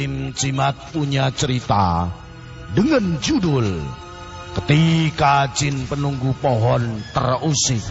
tim Cimat punya cerita dengan judul Ketika Jin Penunggu Pohon Terusik.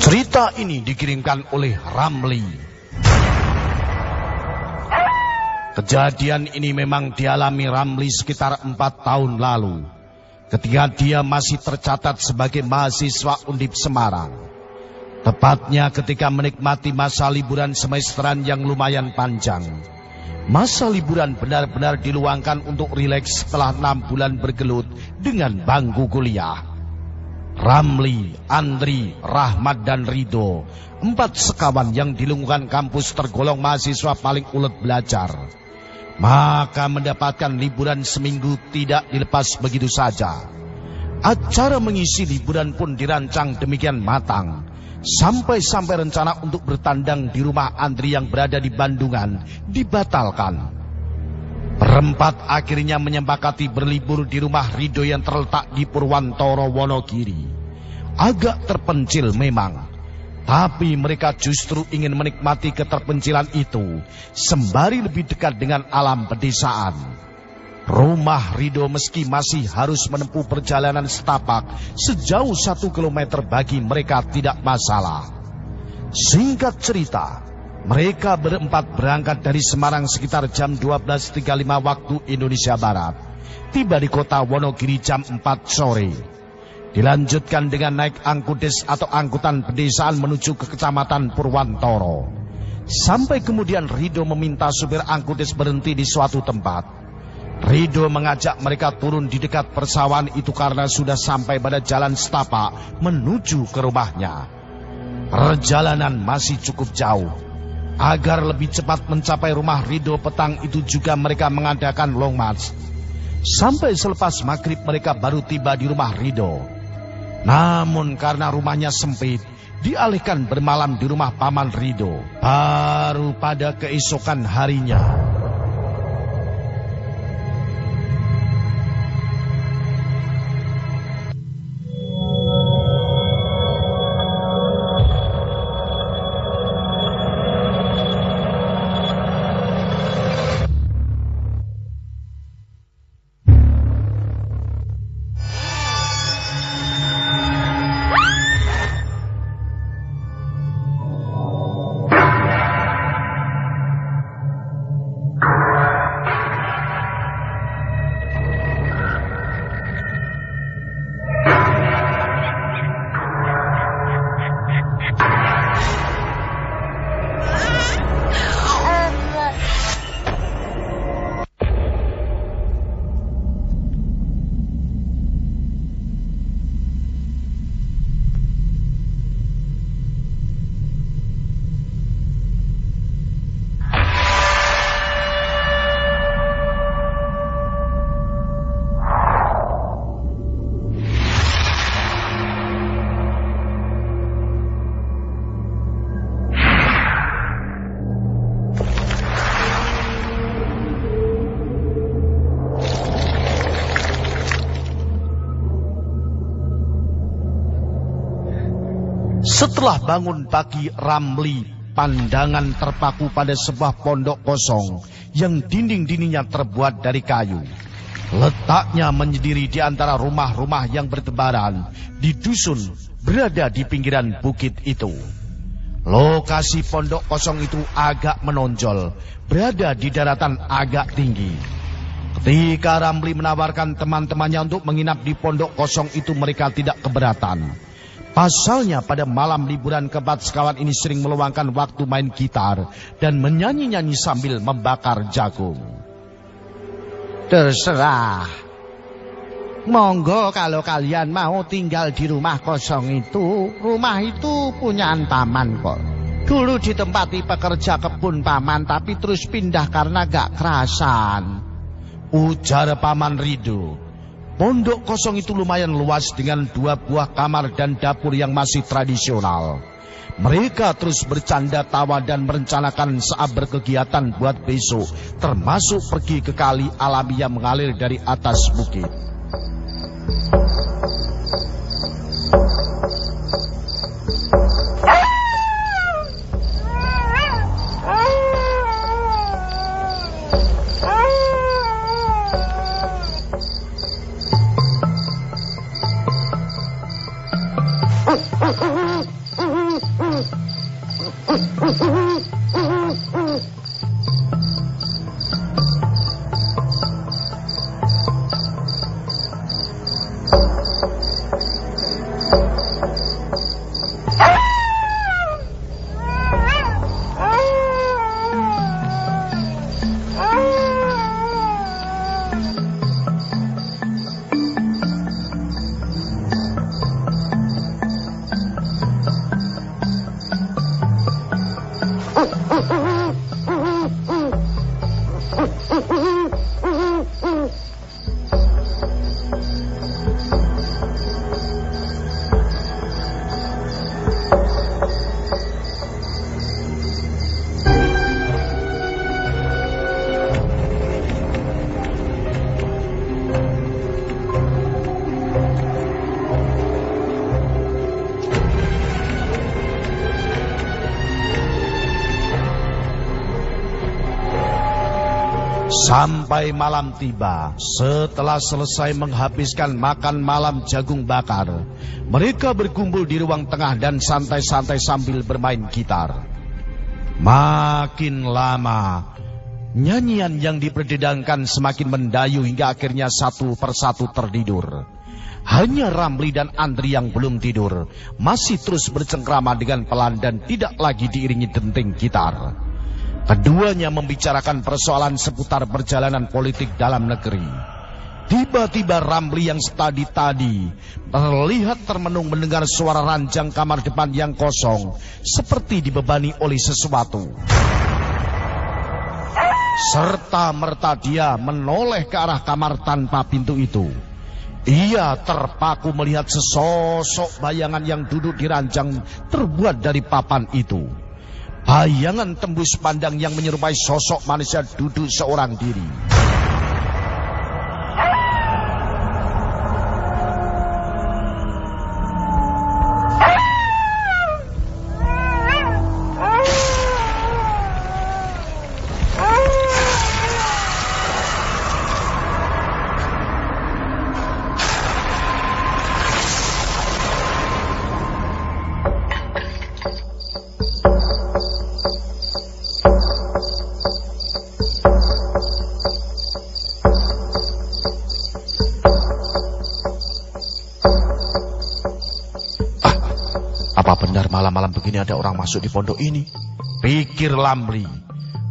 Cerita ini dikirimkan oleh Ramli. Kejadian ini memang dialami Ramli sekitar 4 tahun lalu, ketika dia masih tercatat sebagai mahasiswa Undip Semarang. Tepatnya ketika menikmati masa liburan semesteran yang lumayan panjang. Masa liburan benar-benar diluangkan untuk rileks setelah 6 bulan bergelut dengan bangku kuliah. Ramli, Andri, Rahmat, dan Rido, 4 sekawan yang di lingkungan kampus tergolong mahasiswa paling ulet belajar. Maka mendapatkan liburan seminggu tidak dilepas begitu saja. Acara mengisi liburan pun dirancang demikian matang, sampai-sampai rencana untuk bertandang di rumah Andri yang berada di Bandungan dibatalkan. Berempat akhirnya menyepakati berlibur di rumah Rido yang terletak di Purwantoro, Wonogiri. Agak terpencil memang, tapi mereka justru ingin menikmati keterpencilan itu sembari lebih dekat dengan alam pedesaan. Rumah Rido meski masih harus menempuh perjalanan setapak sejauh 1 kilometer bagi mereka tidak masalah. Singkat cerita, mereka berempat berangkat dari Semarang sekitar jam 12.35 waktu Indonesia Barat. Tiba di kota Wonogiri jam 4 sore. Dilanjutkan dengan naik angkudes atau angkutan pedesaan menuju ke kecamatan Purwantoro. Sampai kemudian Rido meminta supir angkudes berhenti di suatu tempat. Rido mengajak mereka turun di dekat persawahan itu karena sudah sampai pada jalan setapak menuju ke rumahnya. Perjalanan masih cukup jauh. Agar lebih cepat mencapai rumah Rido petang itu juga mereka mengadakan long march. Sampai selepas maghrib mereka baru tiba di rumah Rido. Namun karena rumahnya sempit, dialihkan bermalam di rumah paman Rido. Baru pada keesokan harinya, Setelah bangun pagi, Ramli pandangan terpaku pada sebuah pondok kosong yang dinding-dindingnya terbuat dari kayu. Letaknya menyendiri di antara rumah-rumah yang bertebaran di dusun berada di pinggiran bukit itu. Lokasi pondok kosong itu agak menonjol, berada di daratan agak tinggi. Ketika Ramli menawarkan teman-temannya untuk menginap di pondok kosong itu, mereka tidak keberatan. Pasalnya pada malam liburan keempat sekawan ini sering meluangkan waktu main gitar dan menyanyi-nyanyi sambil membakar jagung. Terserah. Monggo kalau kalian mau tinggal di rumah kosong itu. Rumah itu punya Paman kok. Dulu ditempati pekerja kebun Paman, tapi terus pindah karena gak kerasan, ujar Paman Rido. Pondok kosong itu lumayan luas dengan 2 buah kamar dan dapur yang masih tradisional. Mereka terus bercanda tawa dan merencanakan saat berkegiatan buat besok, termasuk pergi ke kali alami yang mengalir dari atas bukit. Sampai malam tiba, setelah selesai menghabiskan makan malam jagung bakar, mereka berkumpul di ruang tengah dan santai-santai sambil bermain gitar. Makin lama, nyanyian yang diperdedangkan semakin mendayu hingga akhirnya satu persatu tertidur. Hanya Ramli dan Andri yang belum tidur, masih terus bercengkrama dengan pelan dan tidak lagi diiringi denting gitar. Keduanya membicarakan persoalan seputar perjalanan politik dalam negeri. Tiba-tiba Ramli yang tadi terlihat termenung mendengar suara ranjang kamar depan yang kosong, seperti dibebani oleh sesuatu. Serta-merta dia menoleh ke arah kamar tanpa pintu itu. Ia terpaku melihat sesosok bayangan yang duduk di ranjang terbuat dari papan itu. Bayangan tembus pandang yang menyerupai sosok manusia duduk seorang diri. Apa benar malam-malam begini ada orang masuk di pondok ini? Pikir Ramli.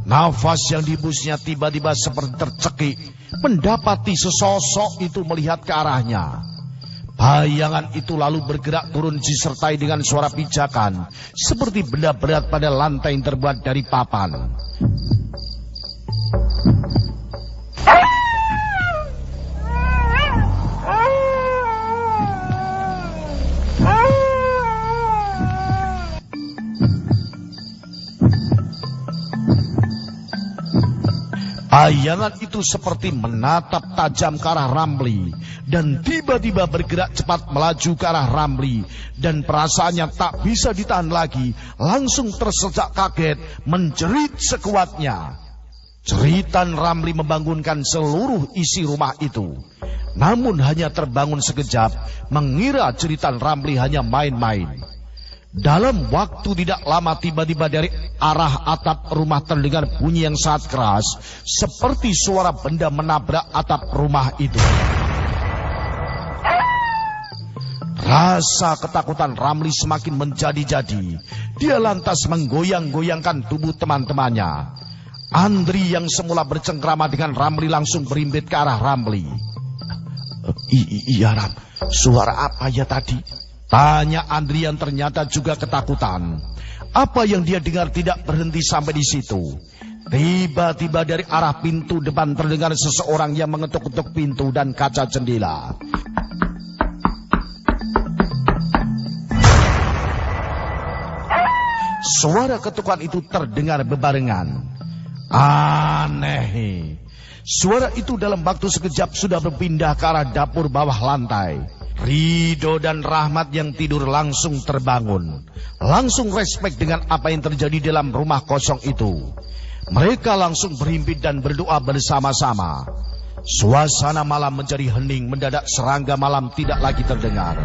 Nafas yang dihembusnya tiba-tiba seperti tercekik, mendapati sesosok itu melihat ke arahnya. Bayangan itu lalu bergerak turun disertai dengan suara pijakan, seperti benda berat pada lantai yang terbuat dari papan. Bayangan itu seperti menatap tajam ke arah Ramli dan tiba-tiba bergerak cepat melaju ke arah Ramli, dan perasaannya tak bisa ditahan lagi, langsung tersejak kaget menjerit sekuatnya. Jeritan Ramli membangunkan seluruh isi rumah itu. Namun hanya terbangun sekejap, mengira jeritan Ramli hanya main-main. Dalam waktu tidak lama tiba-tiba dari arah atap rumah terdengar bunyi yang sangat keras, seperti suara benda menabrak atap rumah itu. Rasa ketakutan Ramli semakin menjadi-jadi. Dia lantas menggoyang-goyangkan tubuh teman-temannya. Andri yang semula bercengkrama dengan Ramli langsung berimbit ke arah Ramli. Iya Ram, suara apa ya tadi? Tanya Andri yang ternyata juga ketakutan. Apa yang dia dengar tidak berhenti sampai di situ. Tiba-tiba dari arah pintu depan terdengar seseorang yang mengetuk-ketuk pintu dan kaca jendela. Suara ketukan itu terdengar bebarengan. Aneh. Suara itu dalam waktu sekejap sudah berpindah ke arah dapur bawah lantai. Ridho dan Rahmat yang tidur langsung terbangun. Langsung respek dengan apa yang terjadi dalam rumah kosong itu. Mereka langsung berhimpit dan berdoa bersama-sama. Suasana malam menjadi hening, mendadak serangga malam tidak lagi terdengar.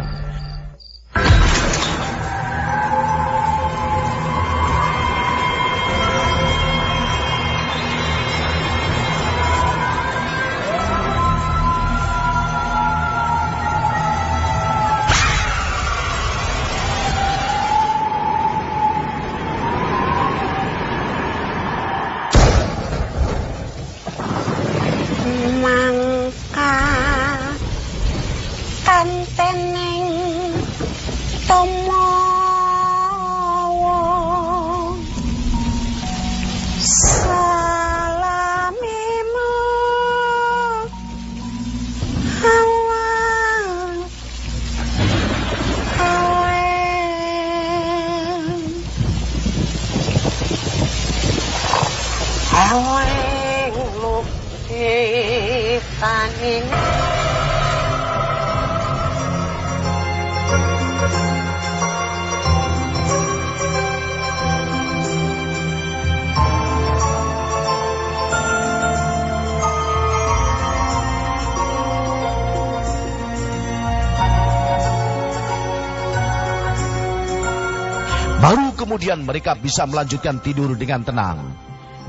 Baru kemudian mereka bisa melanjutkan tidur dengan tenang.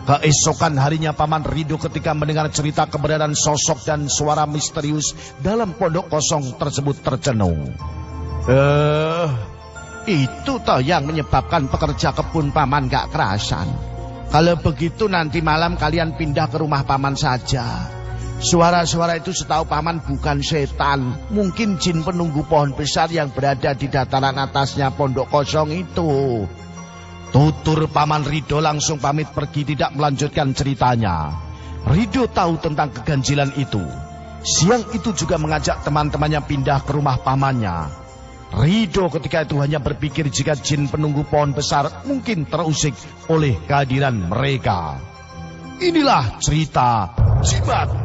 Keesokan harinya Paman Ridho ketika mendengar cerita keberadaan sosok dan suara misterius dalam pondok kosong tersebut tercenung. Itu toh yang menyebabkan pekerja kebun Paman gak kerasan. Kalau begitu nanti malam kalian pindah ke rumah Paman saja. Suara-suara itu setahu Paman bukan setan, mungkin jin penunggu pohon besar yang berada di dataran atasnya pondok kosong itu. Tutur Paman Ridho langsung pamit pergi, tidak melanjutkan ceritanya. Ridho tahu tentang keganjilan itu. Siang itu juga mengajak teman-temannya pindah ke rumah pamannya. Ridho ketika itu hanya berpikir jika jin penunggu pohon besar mungkin terusik oleh kehadiran mereka. Inilah cerita Jimat